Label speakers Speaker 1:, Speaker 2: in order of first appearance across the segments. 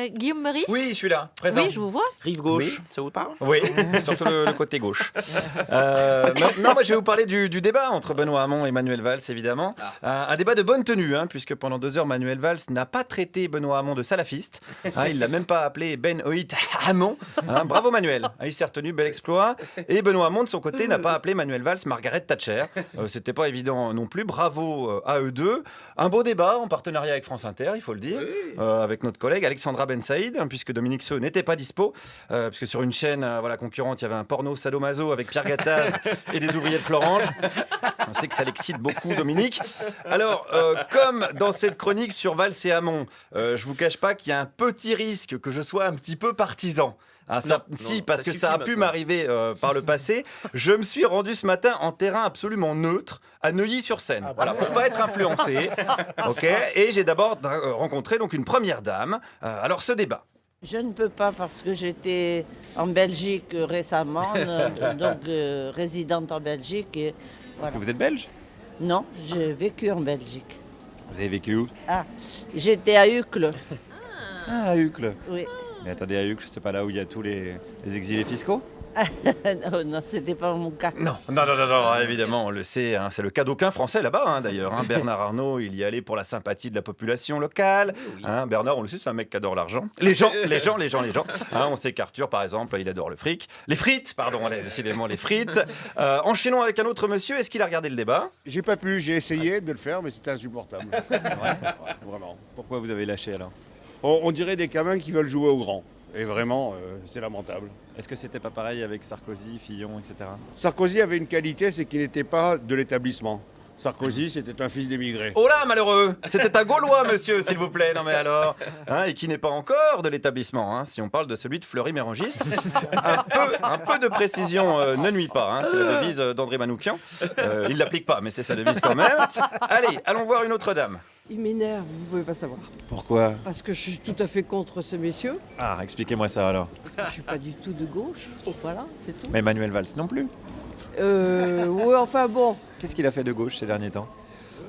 Speaker 1: Guillaume Meurice?
Speaker 2: Oui, je suis là, présent.
Speaker 1: Oui, je vous vois.
Speaker 3: Rive gauche,
Speaker 2: Oui.
Speaker 3: ça vous parle?
Speaker 2: Oui, surtout le côté gauche. Non, moi je vais vous parler du débat entre Benoît Hamon et Manuel Valls, évidemment. Un débat de bonne tenue, puisque pendant 2 heures, Manuel Valls n'a pas traité Benoît Hamon de salafiste. Il l'a même pas appelé Ben Oït Hamon. Bravo Manuel, il s'est retenu, bel exploit. Et Benoît Hamon, de son côté, n'a pas appelé Manuel Valls Margaret Thatcher. C'était pas évident non plus. Bravo à eux deux. Un beau débat en partenariat avec France Inter, il faut le dire, avec notre collègue Alexandra Ben Saïd, puisque Dominique Seux n'était pas dispo, puisque sur une chaîne concurrente, il y avait un porno sadomaso avec Pierre Gattaz et des ouvriers de Florange. On sait que ça l'excite beaucoup, Dominique. Alors, comme dans cette chronique sur Valls et Hamon, je vous cache pas qu'il y a un petit risque que je sois un petit peu partisan. Parce que ça a pu m'arriver par le passé. Je me suis rendu ce matin en terrain absolument neutre à Neuilly-sur-Seine, pour pas être influencé. Et j'ai d'abord rencontré donc une première dame. Alors ce débat.
Speaker 4: Je ne peux pas parce que j'étais en Belgique récemment, résidente en Belgique. Et,
Speaker 2: Est-ce que vous êtes belge?
Speaker 4: Non, j'ai vécu en Belgique.
Speaker 2: Vous avez vécu où?
Speaker 4: J'étais à Uccle.
Speaker 2: À Uccle.
Speaker 4: Oui.
Speaker 2: Mais attendez, à Uccle, c'est pas là où il y a tous les exilés fiscaux?
Speaker 4: Non, c'était pas mon cas.
Speaker 2: Non, évidemment, on le sait, c'est le cas d'aucun Français là-bas, d'ailleurs. Bernard Arnault, il y allait pour la sympathie de la population locale. Bernard, on le sait, c'est un mec qui adore l'argent. Les gens. On sait qu'Arthur, par exemple, il adore le fric. Les frites, pardon, décidément, les frites. Enchaînons avec un autre monsieur. Est-ce qu'il a regardé le débat?
Speaker 5: J'ai pas pu, j'ai essayé de le faire, mais c'était insupportable. Vraiment.
Speaker 2: Pourquoi vous avez lâché alors?
Speaker 5: On dirait des gamins qui veulent jouer au grand. Et vraiment, c'est lamentable.
Speaker 2: Est-ce que c'était pas pareil avec Sarkozy, Fillon, etc.?
Speaker 5: Sarkozy avait une qualité, c'est qu'il n'était pas de l'établissement. Sarkozy, c'était un fils d'émigré.
Speaker 2: Oh là, malheureux! C'était un Gaulois, monsieur, s'il vous plaît. Non mais alors, et qui n'est pas encore de l'établissement, si on parle de celui de Fleury-Mérogis. Un peu de précision ne nuit pas, c'est la devise d'André Manoukian. Il l'applique pas, mais c'est sa devise quand même. Allez, allons voir une autre dame.
Speaker 6: Il m'énerve, vous pouvez pas savoir.
Speaker 2: Pourquoi?
Speaker 6: Parce que je suis tout à fait contre ce monsieur.
Speaker 2: Expliquez-moi ça alors.
Speaker 6: Parce que je suis pas du tout de gauche. Voilà, c'est tout.
Speaker 2: Mais Manuel Valls non plus.
Speaker 6: Oui, enfin bon.
Speaker 2: Qu'est-ce qu'il a fait de gauche ces derniers temps?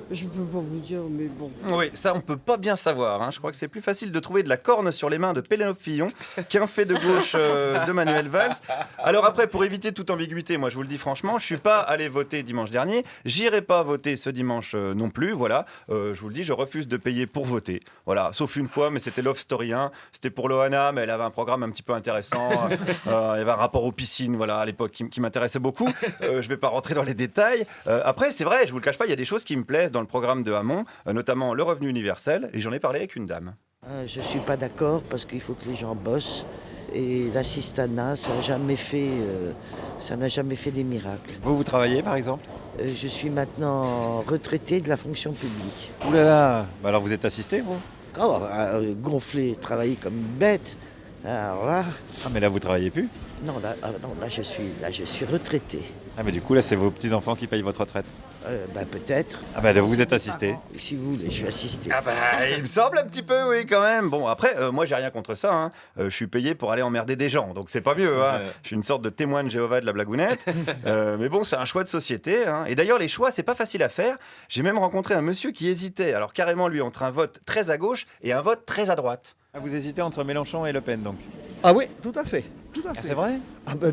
Speaker 6: Je peux pas vous dire, mais bon.
Speaker 2: Oui, ça on peut pas bien savoir. Je crois que c'est plus facile de trouver de la corne sur les mains de Pénélope Fillon qu'un fait de gauche de Manuel Valls. Alors après, pour éviter toute ambiguïté, moi je vous le dis franchement, je suis pas allé voter dimanche dernier. J'irai pas voter ce dimanche non plus. Voilà, je vous le dis, je refuse de payer pour voter. Voilà, sauf une fois, mais c'était Love Story 1. C'était pour Loana, mais elle avait un programme un petit peu intéressant. Il y avait un rapport aux piscines, voilà, à l'époque qui m'intéressait beaucoup. Je vais pas rentrer dans les détails. Après, c'est vrai, je vous le cache pas, il y a des choses qui me plaisent dans le programme de Hamon, notamment le revenu universel, et j'en ai parlé avec une dame.
Speaker 4: Je ne suis pas d'accord parce qu'il faut que les gens bossent. Et l'assistanat, ça n'a jamais fait des miracles.
Speaker 2: Vous travaillez par exemple?
Speaker 4: Je suis maintenant retraité de la fonction publique.
Speaker 2: Ouh là là, alors vous êtes assisté vous?
Speaker 4: Gonfler, travailler comme une bête. Alors là...
Speaker 2: mais là vous travaillez plus?
Speaker 4: Non, là je suis retraité.
Speaker 2: Mais du coup là c'est vos petits-enfants qui payent votre retraite?
Speaker 4: Peut-être.
Speaker 2: Vous êtes assisté?
Speaker 4: Si vous voulez, je suis assisté.
Speaker 2: Il me semble un petit peu, oui, quand même. Bon, après, moi, j'ai rien contre ça. Je suis payé pour aller emmerder des gens, donc c'est pas mieux. Je suis une sorte de témoin de Jéhovah de la blagounette. Mais bon, c'est un choix de société. Et d'ailleurs, les choix, c'est pas facile à faire. J'ai même rencontré un monsieur qui hésitait, alors carrément, lui, entre un vote très à gauche et un vote très à droite. Vous hésitez entre Mélenchon et Le Pen, donc?
Speaker 7: Ah oui, tout à fait.
Speaker 2: C'est vrai?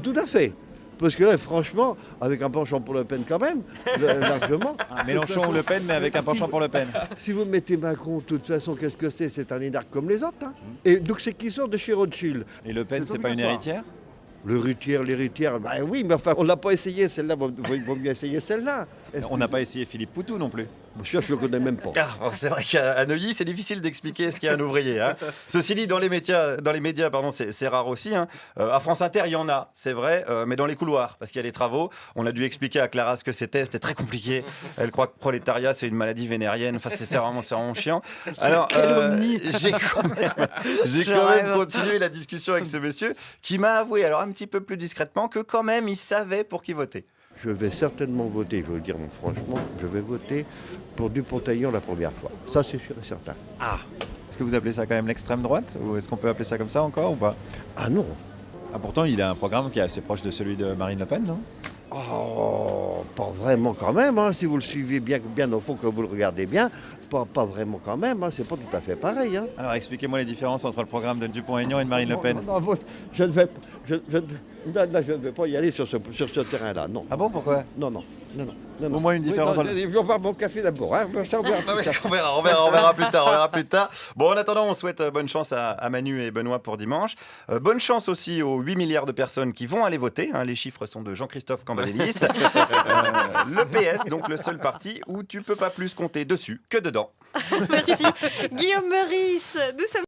Speaker 7: Tout à fait. Parce que là, franchement, avec un penchant pour Le Pen quand même, largement.
Speaker 2: Mélenchon ou Le Pen, mais avec un penchant pour Le Pen.
Speaker 7: Si vous mettez Macron, de toute façon, qu'est-ce que c'est? C'est un énarque comme les autres. Et donc c'est qui sort de chez Rothschild.
Speaker 2: Et Le Pen, c'est pas une héritière?
Speaker 7: L'héritière, oui, mais enfin, on l'a pas essayé celle-là, vaut mieux essayer celle-là.
Speaker 2: On n'a pas essayé Philippe Poutou non plus.
Speaker 7: Monsieur, je ne le connais même pas.
Speaker 2: C'est vrai qu'à Neuilly, c'est difficile d'expliquer ce qu'est un ouvrier. Ceci dit, dans les médias, c'est rare aussi. À France Inter, il y en a, c'est vrai, mais dans les couloirs, parce qu'il y a des travaux. On a dû expliquer à Clara ce que c'était très compliqué. Elle croit que prolétariat, c'est une maladie vénérienne. Enfin, c'est vraiment chiant. Alors, j'ai quand même continué la discussion avec ce monsieur qui m'a avoué, alors un petit peu plus discrètement, que quand même, il savait pour qui voter.
Speaker 7: Je vais certainement voter, je veux le dire franchement, je vais voter pour Dupont-Aignan la première fois. Ça, c'est sûr et certain.
Speaker 2: Est-ce que vous appelez ça quand même l'extrême droite? Ou est-ce qu'on peut appeler ça comme ça encore ou pas?
Speaker 7: Ah non.
Speaker 2: Pourtant, il a un programme qui est assez proche de celui de Marine Le Pen, non?
Speaker 7: Oh, pas vraiment quand même, hein. Si vous le suivez bien au fond, que vous le regardez bien, pas vraiment quand même, hein. C'est pas tout à fait pareil. Hein.
Speaker 2: Alors expliquez-moi les différences entre le programme de Dupont-Aignan et de Marine Le Pen.
Speaker 7: Non, je ne vais, je ne vais pas y aller sur ce terrain-là, non.
Speaker 2: Ah bon, pourquoi?
Speaker 7: Non.
Speaker 2: Au moins une différence.
Speaker 7: Oui, je vais voir mon café d'abord. Hein. Ça, on verra
Speaker 2: Ah
Speaker 7: plus
Speaker 2: ouais,
Speaker 7: tard.
Speaker 2: on verra plus tard, on verra plus tard. Bon, en attendant, on souhaite bonne chance à Manu et Benoît pour dimanche. Bonne chance aussi aux 8 milliards de personnes qui vont aller voter. Hein. Les chiffres sont de Jean-Christophe Cambadélis. Le PS, donc le seul parti où tu peux pas plus compter dessus que dedans.
Speaker 1: Merci. Guillaume Meurice, nous sommes